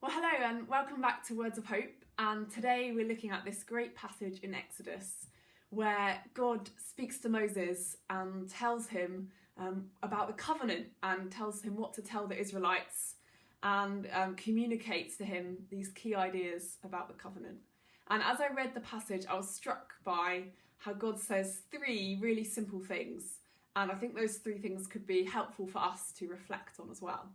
Well, hello and welcome back to Words of Hope. And today we're looking at this great passage in Exodus where God speaks to Moses and tells him about the covenant and tells him what to tell the Israelites and communicates to him these key ideas about the covenant. And as I read the passage, I was struck by how God says three really simple things. And I think those three things could be helpful for us to reflect on as well.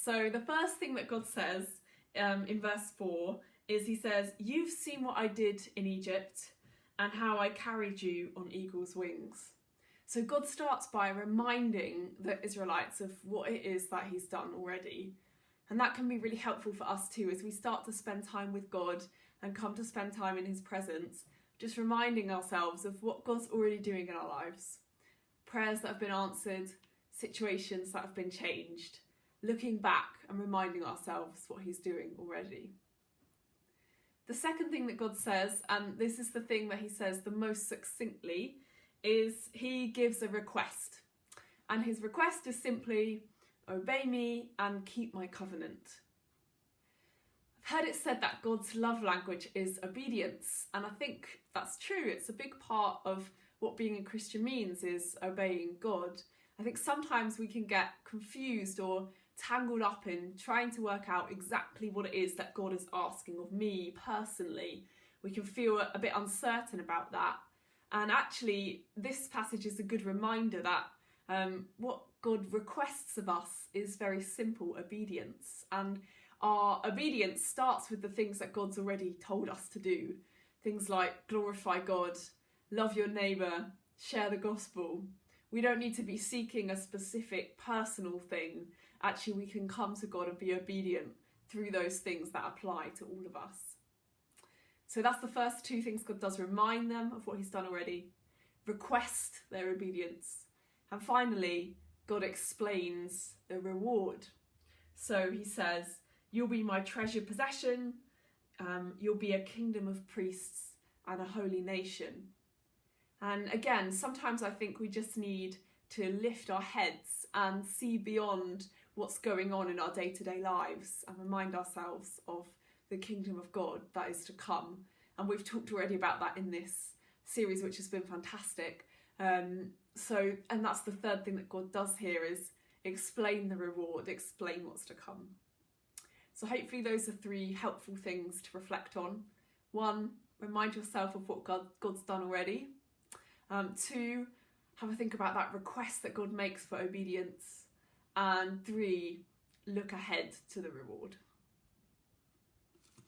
So the first thing that God says in verse 4 is he says, "You've seen what I did in Egypt and how I carried you on eagle's wings." So God starts by reminding the Israelites of what it is that he's done already. And that can be really helpful for us too as we start to spend time with God and come to spend time in his presence, just reminding ourselves of what God's already doing in our lives. Prayers that have been answered, situations that have been changed. Looking back and reminding ourselves what he's doing already. The second thing that God says, and this is the thing that he says the most succinctly, is he gives a request. And his request is simply, obey me and keep my covenant. I've heard it said that God's love language is obedience, and I think that's true. It's a big part of what being a Christian means, is obeying God. I think sometimes we can get confused or tangled up in trying to work out exactly what it is that God is asking of me personally. We can feel a bit uncertain about that. And actually, this passage is a good reminder that what God requests of us is very simple obedience. And our obedience starts with the things that God's already told us to do. Things like glorify God, love your neighbour, share the gospel. We don't need to be seeking a specific personal thing. Actually, we can come to God and be obedient through those things that apply to all of us. So that's the first two things God does: remind them of what he's done already, request their obedience, and finally, God explains the reward. So he says, "You'll be my treasured possession, you'll be a kingdom of priests and a holy nation." And again, sometimes I think we just need to lift our heads and see beyond what's going on in our day-to-day lives and remind ourselves of the kingdom of God that is to come. And we've talked already about that in this series, which has been fantastic. And that's the third thing that God does here, is explain the reward, explain what's to come. So hopefully those are three helpful things to reflect on. One, remind yourself of what God's done already. Two, have a think about that request that God makes for obedience. And three, look ahead to the reward.